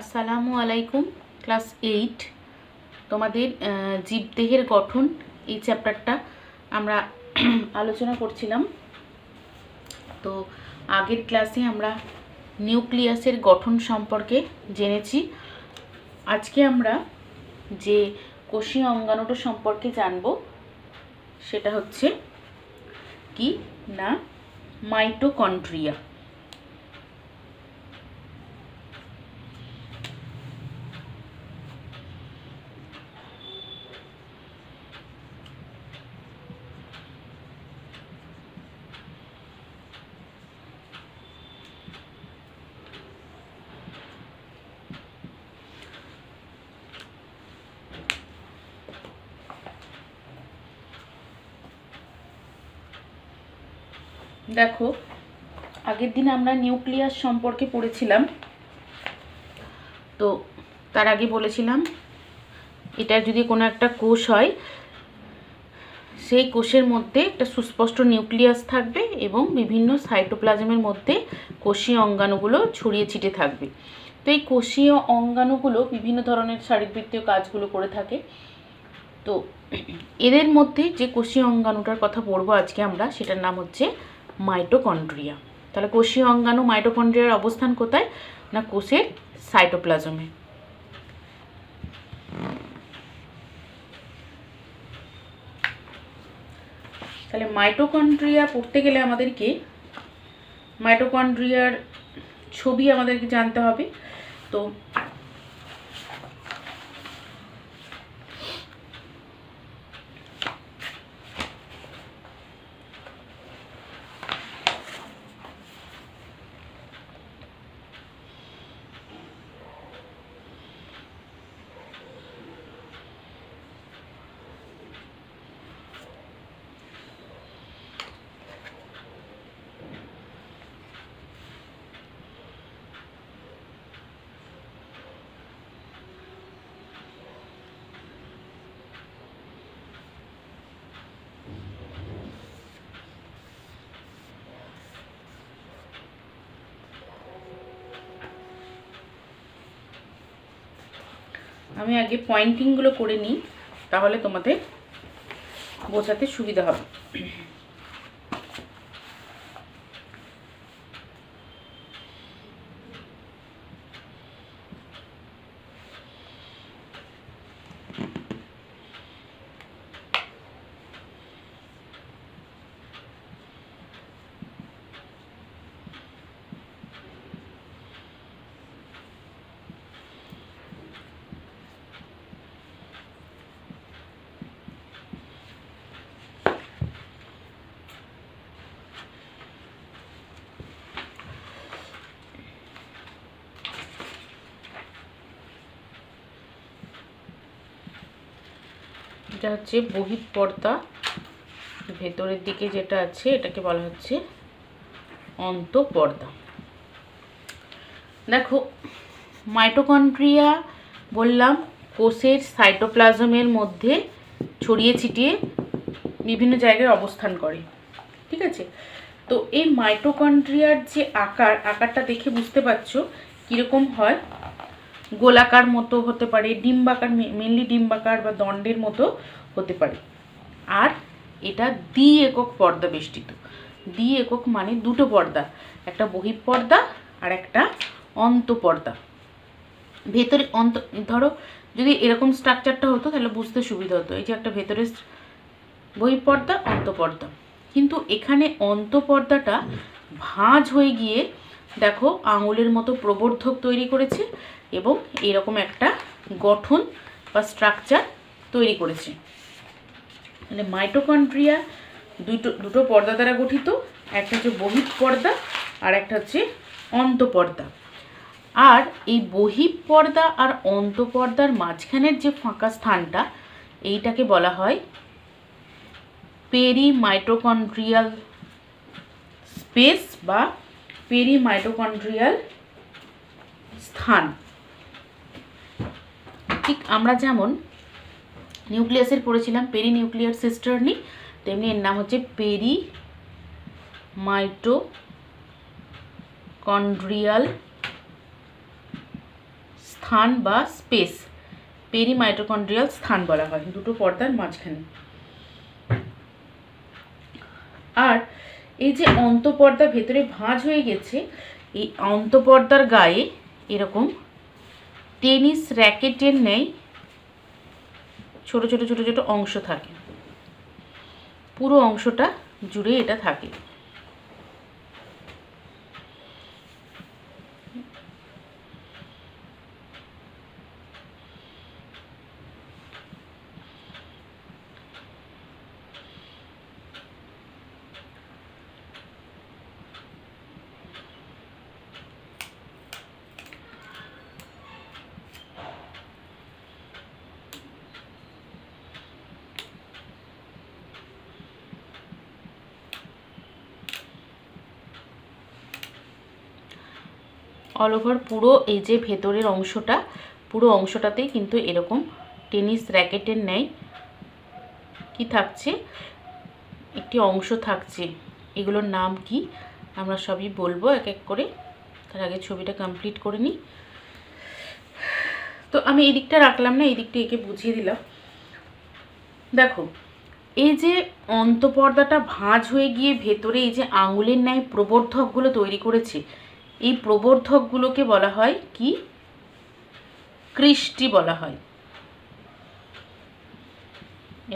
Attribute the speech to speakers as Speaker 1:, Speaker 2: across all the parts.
Speaker 1: আসসালামু আলাইকুম। ক্লাস 8 তোমাদের জীবদেহের গঠন এই চ্যাপ্টারটা আমরা আলোচনা করছিলাম। তো আগের ক্লাসে আমরা নিউক্লিয়াসের গঠন সম্পর্কে জেনেছি। আজকে আমরা যে কোষীয় অঙ্গাণুটা সম্পর্কে জানব সেটা হচ্ছে কি না মাইটোকন্ড্রিয়া। দেখো, আগের দিন আমরা নিউক্লিয়াস সম্পর্কে পড়েছিলাম। তো তার আগে বলেছিলাম এটা যদি কোনো একটা কোষ হয়, সেই কোষের মধ্যে একটা সুস্পষ্ট নিউক্লিয়াস থাকবে এবং বিভিন্ন সাইটোপ্লাজমের মধ্যে কোষীয় অঙ্গাণুগুলো ছড়িয়ে ছিটে থাকবে। তো এই কোষীয় অঙ্গাণুগুলো বিভিন্ন ধরনের শারীরবৃত্তীয় কাজগুলো করে থাকে। তো এদের মধ্যে যে কোষীয় অঙ্গাণুটার কথা পড়বো আজকে আমরা, সেটার নাম হচ্ছে মাইটোকন্ড্রিয়া। তাহলে কোষীয় অঙ্গাণু মাইটোকন্ড্রিয়ার অবস্থান কোথায়? না কোষের সাইটোপ্লাজমে। তাহলে মাইটোকন্ড্রিয়া পড়তে গেলে আমাদেরকে মাইটোকন্ড্রিয়ার ছবি আমাদেরকে জানতে হবে। তো আমি আগে পয়েন্টিংগুলো করে নিই, তাহলে তোমাদের বোঝাতে সুবিধা হবে। এটা হচ্ছে বহিঃপর্দা, ভেতরের দিকে যেটা আছে এটাকে বলা হচ্ছে অন্তঃপর্দা। দেখো, মাইটোকন্ড্রিয়া বললাম কোষের সাইটোপ্লাজমের মধ্যে ছড়িয়ে ছিটিয়ে বিভিন্ন জায়গায় অবস্থান করে, ঠিক আছে? তো এই মাইটোকন্ড্রিয়ার যে আকারটা দেখে বুঝতে পারছো কীরকম হয়। গোলাকার মতো হতে পারে, ডিম্বাকার, মেনলি ডিম্বাকার বা দণ্ডের মতো হতে পারে। আর এটা দ্বি একক পর্দা বেষ্টিত। দ্বি একক মানে দুটো পর্দা, একটা বহিঃপর্দা আর একটা অন্তঃপর্দা। ভেতরে ধরো যদি এরকম স্ট্রাকচারটা হতো তাহলে বুঝতে সুবিধা হতো। এই যে একটা ভেতরে বহিঃপর্দা, অন্তঃপর্দা। কিন্তু এখানে অন্তঃপর্দাটা ভাঁজ হয়ে গিয়ে দেখো আঙুলের মতো প্রবর্ধক তৈরি করেছে এবং এরকম একটা গঠন বা স্ট্রাকচার তৈরি করেছে। মানে মাইটোকন্ড্রিয়া দুটো পর্দা দ্বারা গঠিত, একটা হচ্ছে বহিঃপর্দা আর একটা হচ্ছে অন্তঃপর্দা। আর এই বহিঃপর্দা আর অন্তঃপর্দার মাঝখানের যে ফাঁকা স্থানটা, এইটাকে বলা হয় পেরিমাইটোকন্ড্রিয়াল স্পেস বা পেরিমাইটোকন্ড্রিয়াল স্থান। ঠিক আমরা যেমন নিউক্লিয়াসের পড়েছিলাম পেরিনিউক্লিয়ার সিস্টার্নি, তেমনি এর নাম হচ্ছে পেরিমাইটোকন্ড্রিয়াল স্থান বা স্পেস পেরিমাইটোকন্ড্রিয়াল স্থান বলা হয়, দুটো পর্দার মাঝখানে। আর এই যে অন্তঃপর্দা ভেতরে ভাঁজ হয়ে গেছে, এই অন্তঃপর্দার গায়ে এরকম টেনিস র্যাকেটের ন্যায় ছোট ছোট ছোট ছোট অংশ থাকে, পুরো অংশটা জুড়ে এটা থাকে। অল ওভার পুরো এই যে ভেতরের অংশটা, পুরো অংশটাতেই কিন্তু এরকম টেনিস র্যাকেটের ন্যায় কি থাকছে, একটি অংশ থাকছে। এগুলোর নাম কি আমরা সবই বলবো এক এক করে, তার আগে ছবিটা কমপ্লিট করে নিই। তো আমি এই দিকটা রাখলাম না, এই দিকটা একে বুঝিয়ে দিলাম। দেখো, এই যে অন্তঃপর্দাটা ভাঁজ হয়ে গিয়ে ভেতরে এই যে আঙুলের ন্যায় প্রবর্ধকগুলো তৈরি করেছে, এই প্রবর্ধকগুলোকে বলা হয় কি, কৃষ্টি বলা হয়।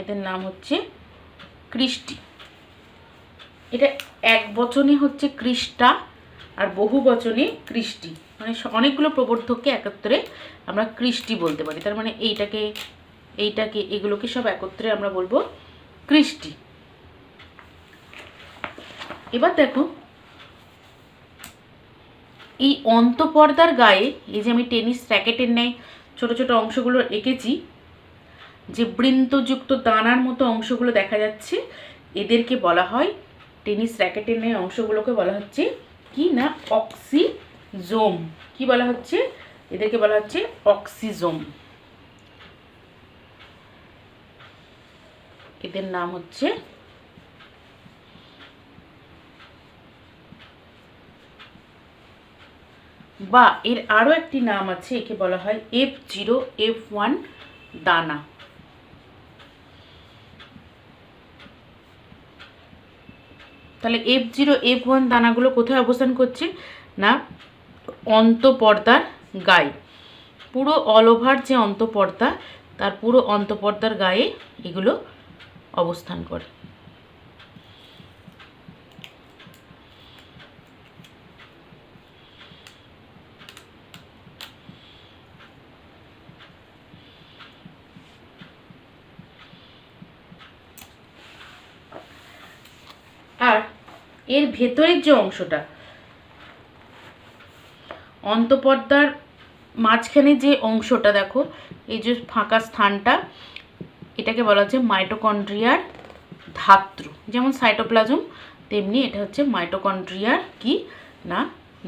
Speaker 1: এদের নাম হচ্ছে কৃষ্টি। এটা এক বচনে হচ্ছে কৃষ্টা, আর বহু বচনে কৃষ্টি, মানে অনেকগুলো প্রবর্ধককে একত্রে আমরা কৃষ্টি বলতে পারি। তার মানে এইটাকে এইটাকে এগুলোকে সব একত্রে আমরা বলবো কৃষ্টি। এবার দেখো, এই অন্তঃপর্দার গায়ে এই যে আমি টেনিস র্যাকেটের ন্যায় ছোট ছোট অংশগুলো এঁকেছি, যে বৃন্তযুক্ত দানার মতো অংশগুলো দেখা যাচ্ছে, এদেরকে বলা হয়, টেনিস র্যাকেটের ন্যায় অংশগুলোকে বলা হচ্ছে কি না, অক্সিজোম। কি বলা হচ্ছে, এদেরকে বলা হচ্ছে অক্সিজোম। এদের নাম হচ্ছে বা এর আরও একটি নাম আছে, একে বলা হয় F0 F1 দানা। তাহলে F0 F1 দানাগুলো কোথায় অবস্থান করছে না, অন্তঃপর্দার গায়ে, পুরো অল ওভার যে অন্তঃপর্দা, তার পুরো অন্তঃপর্দার গায়ে এগুলো অবস্থান করে। আর এর ভেতরের যে অংশটা, অন্তঃপর্দার মাঝখানে যে অংশটা দেখো, এই যে ফাঁকা স্থানটা, এটাকে বলা হচ্ছে মাইটোকন্ড্রিয়ার ধাত্র। যেমন সাইটোপ্লাজম, তেমনি এটা হচ্ছে মাইটোকন্ড্রিয়ার কি না,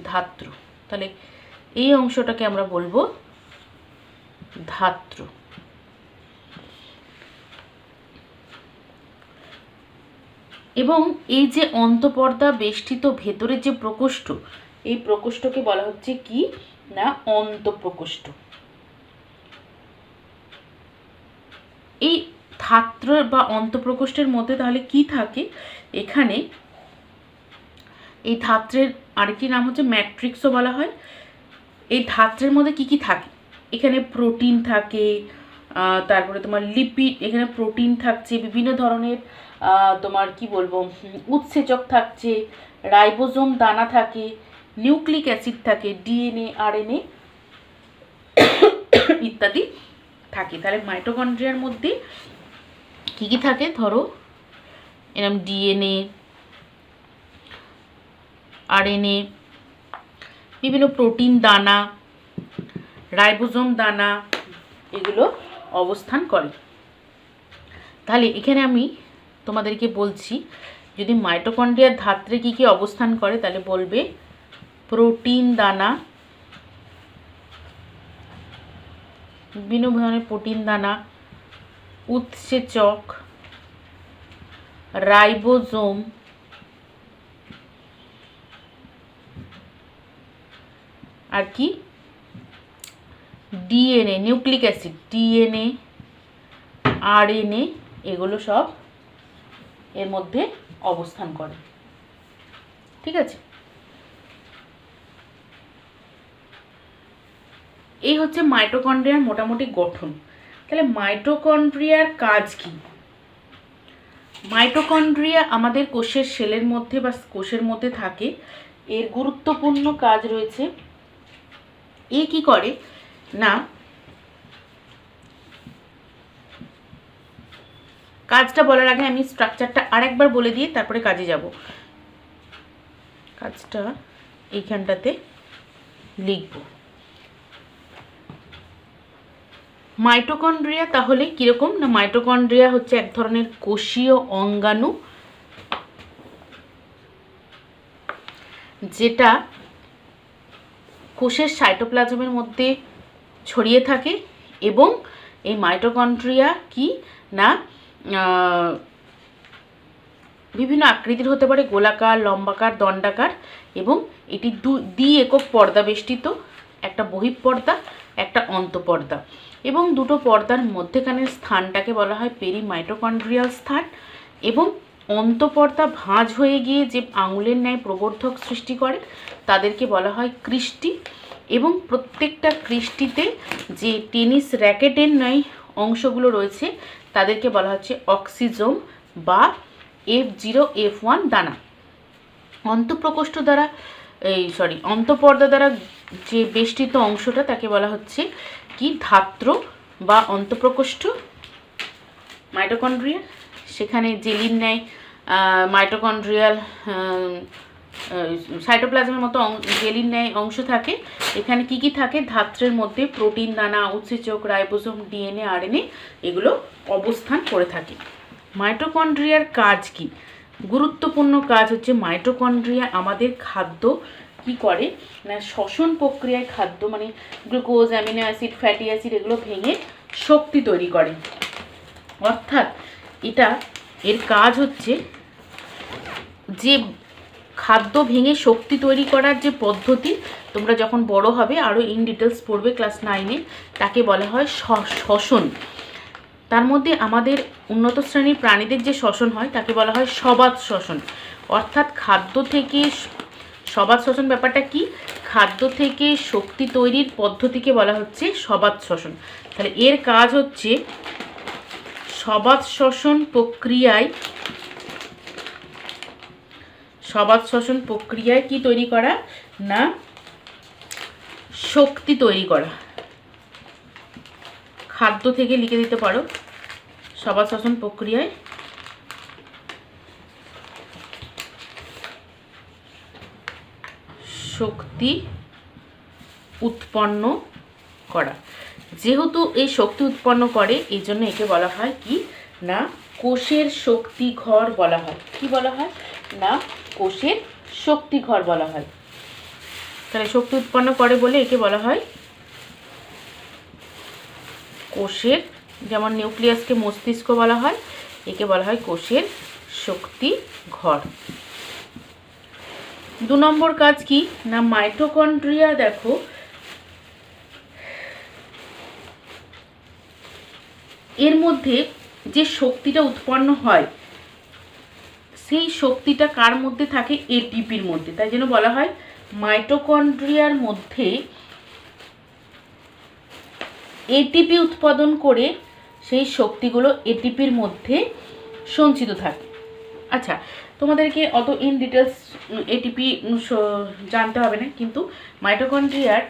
Speaker 1: ধাত্র। তাহলে এই অংশটাকে আমরা বলবো ধাত্র। এবং এই যে অন্তঃপর্দা বেষ্টিত ভেতরের যে প্রকোষ্ঠ, এই প্রকোষ্ঠকে বলা হচ্ছে কি না, অন্তঃপ্রকোষ্ঠ। এই ধাত্র বা অন্তঃপ্রকোষ্ঠের মধ্যে তাহলে কি থাকে, এখানে এই ধাত্রের আরেকটি নাম হচ্ছে ম্যাট্রিক্সও বলা হয়। এই ধাত্রের মধ্যে কি কি থাকে, এখানে প্রোটিন থাকে, তারপরে তোমার লিপিড, এখানে প্রোটিন থাকছে, বিভিন্ন ধরনের তোমার কি বলবো উৎসেচক থাকছে, রাইবোজোম দানা থাকে, নিউক্লিক অ্যাসিড থাকে, ডিএনএ আরএনএ ইত্যাদি থাকে। তাহলে মাইটোকন্ড্রিয়ার মধ্যে কি কি থাকে, ধরো এরকম ডিএনএ, আরএনএ, বিভিন্ন প্রোটিন দানা, রাইবোজোম দানা, এগুলো অবস্থান করে। তাহলে এখানে আমি তোমাদেরকে বলছি, যদি মাইটোকন্ড্রিয়ার ধাত্রে কি কি অবস্থান করে, তাহলে বলবে প্রোটিন দানা, বিভিন্ন ধরনের প্রোটিন দানা, উৎসেচক, রাইবোজোম, আর কি DNA, nucleic acid, DNA, RNA, এগুলো সব এর মধ্যে অবস্থান করে। ঠিক আছে, এই হচ্ছে মাইটোকন্ড্রিয়ার মোটামুটি গঠন। তাহলে মাইটোকন্ড্রিয়ার কাজ কি? মাইটোকন্ড্রিয়া আমাদের কোষের সেলের মধ্যে বা কোষের মধ্যে থাকে। এর গুরুত্বপূর্ণ কাজ রয়েছে। এ কি করে না, কাজটা বলার আগে আমি স্ট্রাকচারটা আরেকবার বলে দিয়ে তারপরে কাজে যাব। কাজটা এইখানটাতে লিখব। মাইটোকন্ড্রিয়া তাহলে কীরকম না, মাইটোকন্ড্রিয়া হচ্ছে এক ধরনের কোষীয় অঙ্গাণু, যেটা কোষের সাইটোপ্লাজমের মধ্যে ছড়িয়ে থাকে। এবং এই মাইটোকন্ড্রিয়া কি না, বিভিন্ন আকৃতির হতে পারে, গোলাকার, লম্বাকার, দণ্ডাকার, এবং এটি দ্বি একক পর্দা বেষ্টিত, একটা বহিঃপর্দা, একটা অন্তঃপর্দা, এবং দুটো পর্দার মধ্যেখানের স্থানটাকে বলা হয় পেরিমাইটোকন্ড্রিয়াল স্থান। এবং অন্তঃপর্দা ভাঁজ হয়ে গিয়ে যে আঙুলের ন্যায় প্রবর্ধক সৃষ্টি করে তাদেরকে বলা হয় ক্রিস্টি। এবং প্রত্যেকটা ক্রিস্টিতে যে টেনিস র্যাকেটের ন্যায় অংশগুলো রয়েছে তাদেরকে বলা হচ্ছে অক্সিজোম বা F0 F1 দানা। অন্তঃপ্রকোষ্ঠ দ্বারা অন্তঃপর্দা দ্বারা যে বেষ্টিত অংশটা তাকে বলা হচ্ছে কি ধাত্র বা অন্তঃপ্রকোষ্ঠ মাইটোকন্ড্রিয়া। সেখানে জেলির ন্যায় মাইটোকন্ড্রিয়াল সাইটোপ্লাজমের মতো জেলির ন্যায় অংশ থাকে। এখানে কি কি থাকে? ধাত্রের মধ্যে প্রোটিন দানা, উৎসেচক, রাইবোসোম, ডিএনএ, আরএনএ এগুলো অবস্থান করে থাকে। মাইটোকন্ড্রিয়ার কাজ কি? গুরুত্বপূর্ণ কাজ হচ্ছে মাইটোকন্ড্রিয়া আমাদের খাদ্য কি করে না, শ্বসন প্রক্রিয়ায় খাদ্য মানে glucose, amino acid, fatty acid এগুলো ভেঙে শক্তি তৈরি করে। অর্থাৎ এর কাজ হচ্ছে যে খাদ্য ভেঙে শক্তি তৈরি করার যে পদ্ধতি, তোমরা যখন বড় হবে আরও ইন ডিটেলস পড়বে ক্লাস 9-এ, তাকে বলা হয় শ্বসন। তার মধ্যে আমাদের উন্নত শ্রেণীর প্রাণীদের যে শ্বসন হয় তাকে বলা হয় সবাত শ্বসন। অর্থাৎ খাদ্য থেকে সবাত শ্বসন ব্যাপারটা কি? খাদ্য থেকে শক্তি তৈরির পদ্ধতিকে বলা হচ্ছে সবাত শ্বসন। তাহলে এর কাজ হচ্ছে সবাত শ্বসন প্রক্রিয়ায় কি তৈরি করা না, শক্তি তৈরি করা। খাদ্য থেকে লিখে দিতে পারো, সবাত শ্বসন প্রক্রিয়ায় শক্তি উৎপন্ন করা। যেহেতু এই শক্তি উৎপন্ন করে এই জন্য একে বলা হয় কি না, কোষের শক্তি ঘর বলা হয়। কি বলা হয় না, কোষের শক্তি ঘর বলা হয়। তাহলে শক্তি উৎপন্ন করে বলে একে বলা হয় কোষের, যেমন নিউক্লিয়াসকে মস্তিষ্ক বলা হয়, একে বলা হয় কোষের শক্তি ঘর। 2 নম্বর কাজ কি না, মাইটোকন্ড্রিয়া দেখো এর মধ্যে যে শক্তিটা উৎপন্ন হয় সেই শক্তিটা কার মধ্যে থাকে? এটিপির মধ্যে। তাই জন্য বলা হয় মাইটোকন্ড্রিয়ার মধ্যে এটিপি উৎপাদন করে সেই শক্তিগুলো এটিপির মধ্যে সঞ্চিত থাকে। আচ্ছা, তোমাদেরকে অত ইন ডিটেলস এটিপি জানতে হবে না, কিন্তু মাইটোকন্ড্রিয়ার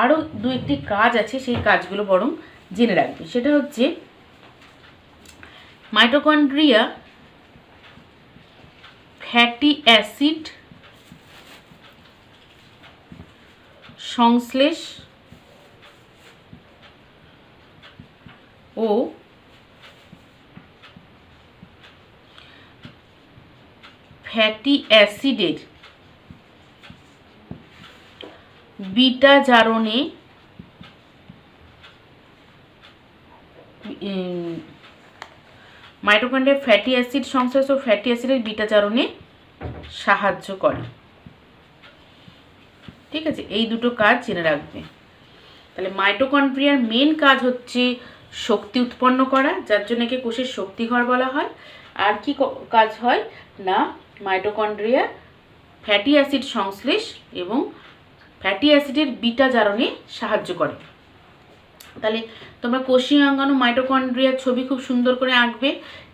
Speaker 1: আরও 2-1টি কাজ আছে, সেই কাজগুলো বরং জেনে রাখবে। সেটা হচ্ছে মাইটোকন্ড্রিয়া ফ্যাটি অ্যাসিড সংশ্লেষ ও ফ্যাটি অ্যাসিডের বিটা জারণে মাইটোকন্ড্রিয়া ফ্যাটি অ্যাসিড সংশ্লেষ ও ফ্যাটি অ্যাসিডের বিটা জারণে সাহায্য করে। ঠিক আছে, এই দুটো কাজ জেনে রাখবে। তাহলে মাইটোকন্ড্রিয়ার মেন কাজ হচ্ছে শক্তি উৎপন্ন করা, যার জন্য একে কোষের শক্তিঘর বলা হয়। আর কি কাজ হয় না, মাইটোকন্ড্রিয়া ফ্যাটি অ্যাসিড সংশ্লেষ এবং ফ্যাটি অ্যাসিডের বিটা জারণে সাহায্য করে। তাহলে তোমরা কোষীয় অঙ্গাণু মাইটোকন্ড্রিয়ার ছবি খুব সুন্দর করে আঁকবে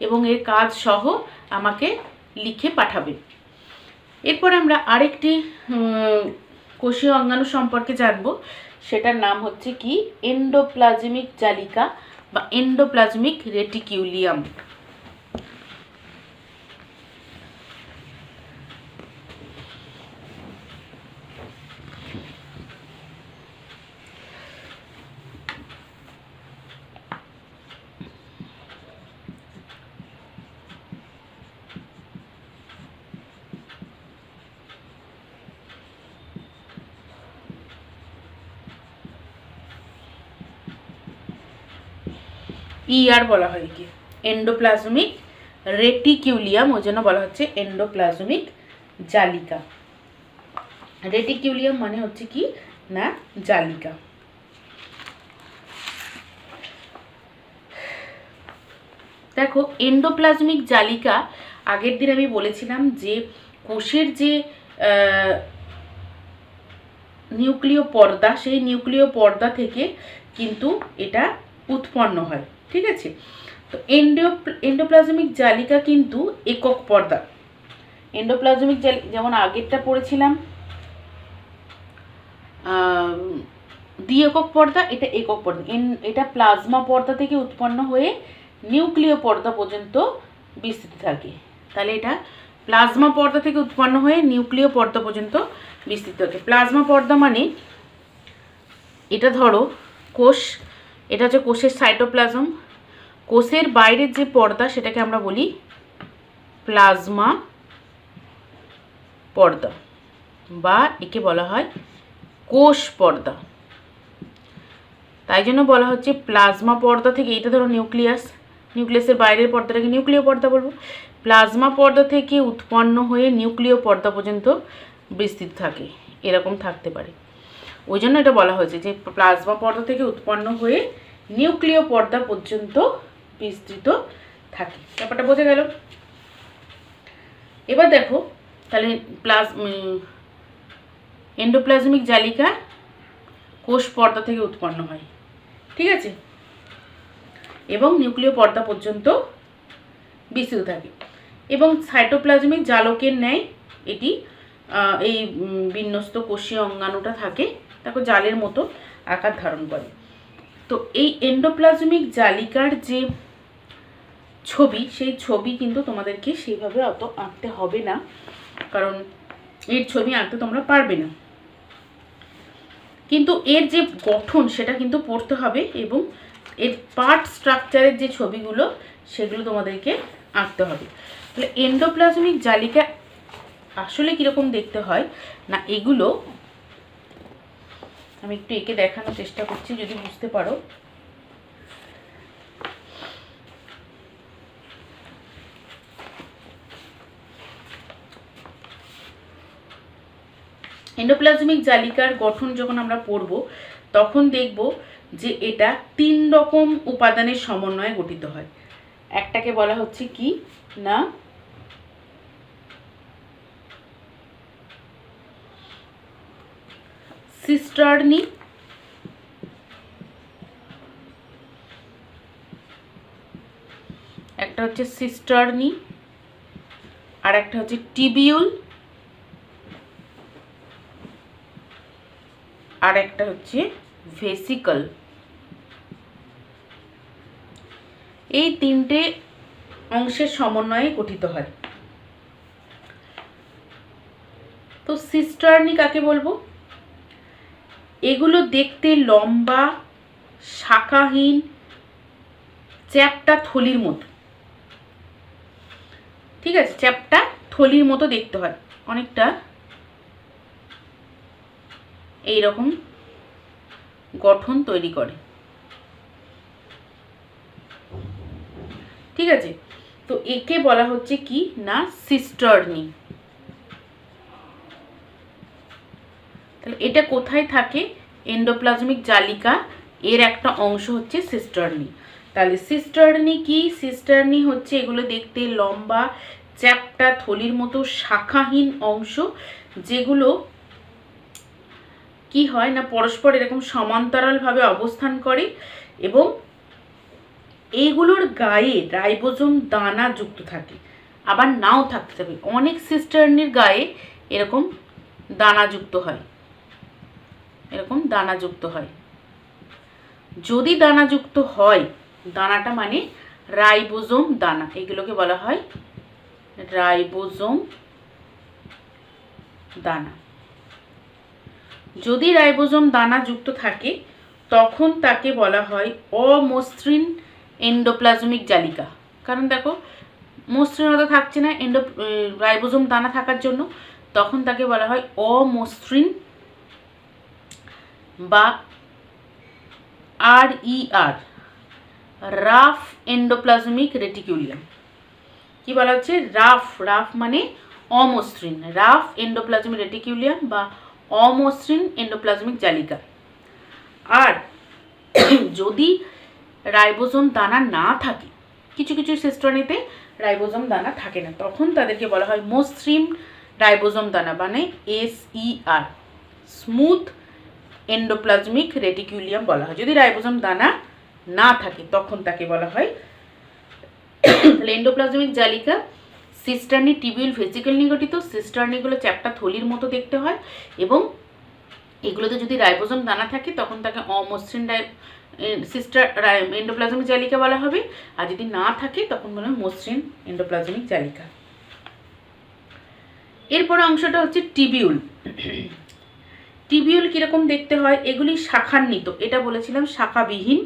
Speaker 1: এবং এর কাজ সহ আমাকে লিখে পাঠাবে। এরপর আমরা আরেকটি কোষীয় অঙ্গাণু সম্পর্কে জানব, সেটার নাম হচ্ছে কি এন্ডোপ্লাজমিক জালিকা বা এন্ডোপ্লাজমিক রেটিকিউলিয়াম। আর বলা হয় কি এন্ডোপ্লাজমিক রেটিকিউলিয়াম, ওই জন্য বলা হচ্ছে এন্ডোপ্লাজমিক জালিকা। রেটিকিউলিয়াম মানে হচ্ছে কি না জালিকা। দেখো এন্ডোপ্লাজমিক জালিকা, আগের দিন আমি বলেছিলাম যে কোষের যে নিউক্লিয় পর্দা, সেই নিউক্লিয় পর্দা থেকে কিন্তু এটা উৎপন্ন হয়। ঠিক আছে, তো এন্ডোপ্লাজমিক জালিকা কিন্তু একক পর্দা। এন্ডোপ্লাজমিক জালিকা যেমন আগেরটা পড়েছিলাম দ্বি-একক পর্দা, এটা একক পর্দা। এটা প্লাজমা পর্দা থেকে উৎপন্ন হয়ে নিউক্লিয় পর্দা পর্যন্ত বিস্তৃত থাকে। তাহলে এটা প্লাজমা পর্দা থেকে উৎপন্ন হয়ে নিউক্লিয় পর্দা পর্যন্ত বিস্তৃত থাকে। প্লাজমা পর্দা মানে এটা ধরো কোষ, এটা হচ্ছে কোষের সাইটোপ্লাজম, কোষের বাইরের যে পর্দা সেটাকে আমরা বলি প্লাজমা পর্দা বা একে বলা হয় কোষ পর্দা। তাই জন্য বলা হচ্ছে প্লাজমা পর্দা থেকে, এটা ধরো নিউক্লিয়াস, নিউক্লিয়াসের বাইরের পর্দাটাকে নিউক্লিয় পর্দা বলবো। প্লাজমা পর্দা থেকে উৎপন্ন হয়ে নিউক্লিয় পর্দা পর্যন্ত বিস্তৃত থাকে, এরকম থাকতে পারে। ওই জন্য এটা বলা হয়েছে যে প্লাজমা পর্দা থেকে উৎপন্ন হয়ে নিউক্লিয় পর্দা পর্যন্ত বিস্তৃত থাকে। ব্যাপারটা বোঝা গেল? এবার দেখো তাহলে এন্ডোপ্লাজমিক জালিকা কোষ পর্দা থেকে উৎপন্ন হয়, ঠিক আছে, এবং নিউক্লিয় পর্দা পর্যন্ত বিস্তৃত থাকে এবং সাইটোপ্লাজমিক জালকের ন্যায় এটি এই বিন্যস্ত কোষীয় অঙ্গাণুটা থাকে, তারপর জালের মতো আকার ধারণ করে। তো এই এন্ডোপ্লাজমিক জালিকার যে ছবি, সেই ছবি কিন্তু তোমাদেরকে সেইভাবে অত আঁকতে হবে না, কারণ এর ছবি আঁকতে তোমরা পারবে না, কিন্তু এর যে গঠন সেটা কিন্তু পড়তে হবে এবং এর পার্ট স্ট্রাকচারের যে ছবিগুলো সেগুলো তোমাদেরকে আঁকতে হবে। তাহলে এন্ডোপ্লাজমিক জালিকা আসলে কীরকম দেখতে হয় না, এগুলো আমি একটু এঁকে দেখানোর চেষ্টা করছি যদি বুঝতে পারো। এন্ডোপ্লাজমিক জালিকার গঠন যখন আমরা পড়ব তখন দেখব যে এটা 3 রকম উপাদানের সমন্বয়ে গঠিত হয়। একটাকে বলা হচ্ছে কি না সিস্টার্নি, একটা হচ্ছে সিস্টার্নি, আর একটা হচ্ছে টিবিউল, আর একটা হচ্ছে ভেসিকল। এই 3টে অংশের সমন্বয়ে গঠিত হয়। তো সিস্টার্নি কাকে বলবো? এগুলো দেখতে লম্বা, শাখাহীন, চ্যাপ্টা থলির মতো, ঠিক আছে, চ্যাপ্টা থলির মতো দেখতে হয়, অনেকটা এইরকম গঠন তৈরি করে, ঠিক আছে। তো একে বলা হচ্ছে কি না সিস্টার্নি। তাহলে এটা কোথায় থাকে এন্ডোপ্লাজমিক জালিকা এর একটা অংশ হচ্ছে সিস্টার্নি। তাহলে সিস্টার্নি কি? সিস্টার্নি হচ্ছে এগুলো দেখতে লম্বা চ্যাপ্টা থলির মতো শাখাহীন অংশ, যেগুলো কি হয় না পরস্পর এরকম সমান্তরালভাবে অবস্থান করে এবং এইগুলোর গায়ে রাইবোজোম দানা যুক্ত থাকে, আবার নাও থাকতে হবে। অনেক সিস্টার্নির গায়ে এরকম দানাযুক্ত হয়, এরকম দানাযুক্ত হয়। যদি দানাযুক্ত হয়, দানাটা মানে রাইবোজোম দানা, এগুলোকে বলা হয় রাইবোজোম দানা। যদি রাইবোজোম দানা যুক্ত থাকে তখন তাকে বলা হয় অমসৃণ এন্ডোপ্লাজমিক জালিকা। কারণ দেখো মসৃণতা থাকছে না রাইবোজোম দানা থাকার জন্য, তখন তাকে বলা হয় অমসৃণ বা RER রাফ এন্ডোপ্লাজমিক রেটিকুলিয়াম। কি বলা হচ্ছে? রাফ মানে অমসৃণ, রাফ এন্ডোপ্লাজমিক রেটিকুলিয়াম বা অমসৃণ এন্ডোপ্লাজমিক জালিকা। আর যদি রাইবোজোম দানা না থাকে, কিছু কিছু সিস্টার্নিতে রাইবোজোম দানা থাকে না, তখন তাদেরকে বলা হয় মসৃণ রাইবোজোম দানা, মানে SER স্মুথ এন্ডোপ্লাজমিক রেটিকুলিয়াম বলা হয়। যদি রাইবোজোম দানা না থাকে তখন তাকে বলা হয়। তাহলে এন্ডোপ্লাজমিক জালিকা সিস্টার্নি টিবিউল ভেসিকল নিয়ে গঠিত। সিস্টার্নিগুলো চ্যাপ্টা থলির মতো দেখতে হয় এবং এগুলোতে যদি রাইবোজোম দানা থাকে তখন তাকে অমসৃণ এন্ডোপ্লাজমিক জালিকা বলা হবে, আর যদি না থাকে তখন বলা হয় মসৃণ এন্ডোপ্লাজমিক জালিকা। এরপর অংশটা হচ্ছে টিবিউল। টিবিউল কিরকম দেখতে হয়? এগুলি শাখান্বিত, এটা বলেছিলাম শাখাবিহীন,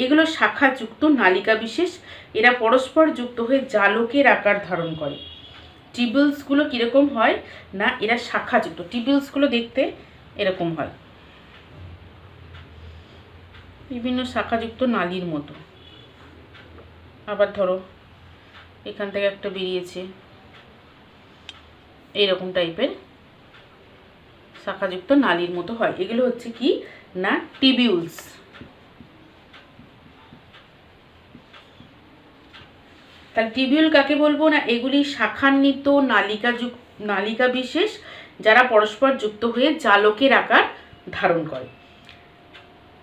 Speaker 1: এগুলো শাখাযুক্ত নালিকা বিশেষ, এরা পরস্পর যুক্ত হয়ে জালকের আকার ধারণ করে। টিবিউলসগুলো কিরকম হয় না এরা শাখাযুক্ত, টিবিউলসগুলো দেখতে এরকম হয়, বিভিন্ন শাখাযুক্ত নালীর মতো। আবার ধরো এখান থেকে একটা বেরিয়েছে, এইরকম টাইপের শাখাযুক্ত নালীর মতো হয়। এগুলো হচ্ছে কি না টিবিউলস। তাহলে টিবিউল কাকে বলবো না? এগুলি শাখান্বিত নালিকা বিশেষ যারা পরস্পর যুক্ত হয়ে জালকের আকার ধারণ করে।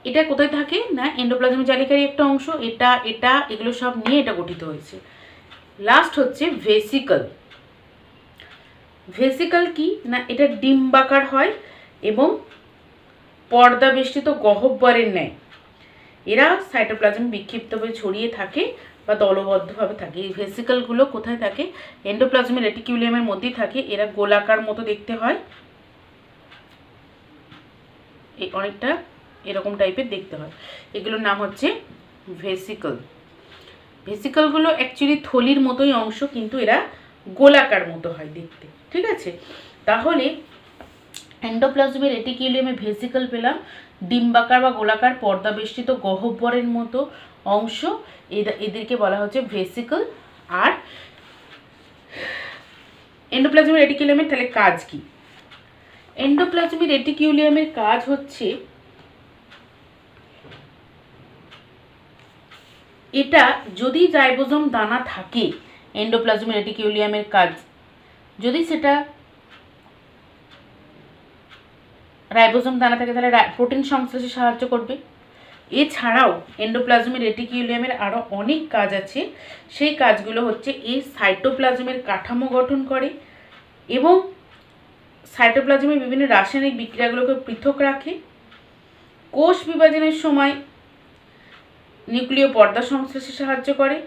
Speaker 1: এটা কোথায় থাকে না এন্ডোপ্লাজমিক জালিকারই একটা অংশ, এটা এগুলো সব নিয়ে এটা গঠিত হয়েছে। লাস্ট হচ্ছে ভেসিকল। ভেসিকল কি না এটা ডিম্বাকার হয় এবং পর্দা বেষ্টিত গহ্বরের ন্যায়। এরা সাইটোপ্লাজমে বিক্ষিপ্তভাবে ছড়িয়ে থাকে বা দলবদ্ধভাবে থাকে। এই ভেসিকলগুলো কোথায় থাকে? এন্ডোপ্লাজমিক রেটিকুলিয়ামের মধ্যেই থাকে। এরা গোলাকার মতো দেখতে হয়, এই অনেকটা এরকম টাইপের দেখতে হয়। এগুলোর নাম হচ্ছে ভেসিকল। ভেসিকলগুলো অ্যাকচুয়ালি থলির মতোই অংশ, কিন্তু এরা গোলাকার মতো হয় দেখতে, ঠিক আছে? তাহলে এন্ডোপ্লাজমিক রেটিকুলিয়ামে ভেসিকল পেলাম, ডিম্বাকার বা গোলাকার পর্দা বেষ্টিত গহ্বরের মতো অংশ, এদেরকে বলা হচ্ছে ভেসিকল। আর এন্ডোপ্লাজমিক রেটিকুলিয়ামের তাহলে কাজ কি? এন্ডোপ্লাজমিক রেটিকুলিয়ামের কাজ হচ্ছে এটা যদি রাইবোজোম দানা থাকে, এন্ডোপ্লাজমিক রেটিকুলিয়ামের কাজ যদি সেটা রাইবোজোম দানা থাকে তাহলে প্রোটিন সংশ্লেষে সাহায্য করবে। এছাড়াও এন্ডোপ্লাজমিক রেটিকুলিয়ামের আরও অনেক কাজ আছে। সেই কাজগুলো হচ্ছে এই সাইটোপ্লাজমের কাঠামো গঠন করে এবং সাইটোপ্লাজমের বিভিন্ন রাসায়নিক বিক্রিয়াগুলোকে পৃথক রাখে। কোষ বিভাজনের সময় নিউক্লিয় পর্দা সংশ্লেষে সাহায্য করে।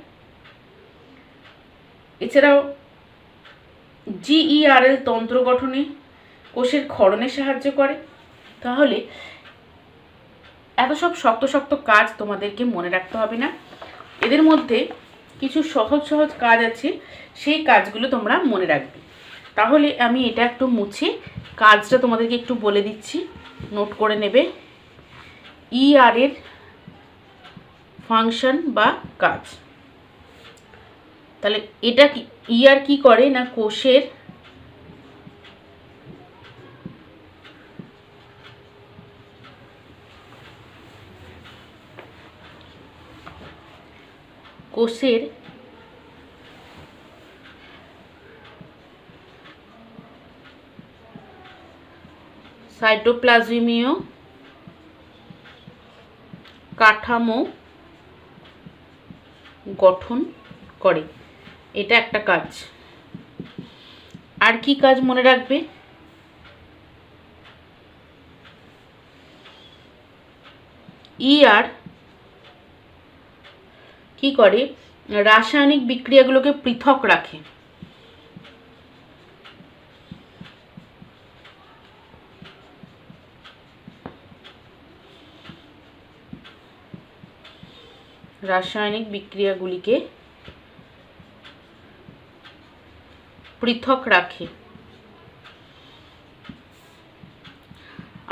Speaker 1: এছাড়াও GERL তন্ত্র গঠনে, কোষের ক্ষরণে সাহায্য করে। তাহলে এত সব শক্ত শক্ত কাজ তোমাদেরকে মনে রাখতে হবে না, এদের মধ্যে কিছু সহজ সহজ কাজ আছে, সেই কাজগুলো তোমরা মনে রাখবে। তাহলে আমি এটা একটু মুছে কাজটা তোমাদেরকে একটু বলে দিচ্ছি, নোট করে নেবে। ER এর ফাংশন বা কাজ। তাহলে এটা কি ER কি করে না কোষের কোষের সাইটোপ্লাজমীয় কাঠামো গঠন করে, এটা একটা কাজ। আর কি কাজ মনে রাখবে? ER কি করে? রাসায়নিক বিক্রিয়াগুলোকে পৃথক রাখে। রাসায়নিক বিক্রিয়াগুলিকে পৃথক রাখে।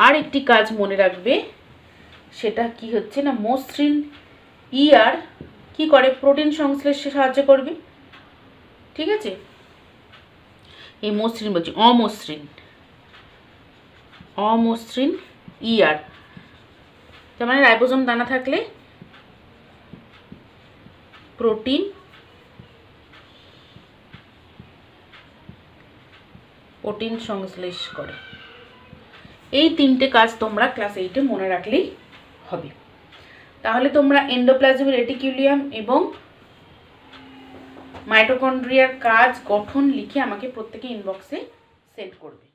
Speaker 1: আর একটি কাজ মনে রাখবে, সেটা কি হচ্ছে না, মসৃণ ER কি করে? প্রোটিন সংশ্লেষে সাহায্য করবে। ঠিক আছে, এই মসৃণ বলছি, অমসৃণ ER, তার মানে রাইবোজোম দানা থাকলে প্রোটিন সংশ্লেষ করে। এই তিনটে কাজ তোমরা ক্লাস 8-এ মনে রাখলেই হবে। তাহলে তোমরা এন্ডোপ্লাজমিক রেটিকুলাম এবং মাইটোকন্ড্রিয়ার কাজ গঠন লিখে আমাকে প্রত্যেকে ইনবক্সে সেন্ড করবে।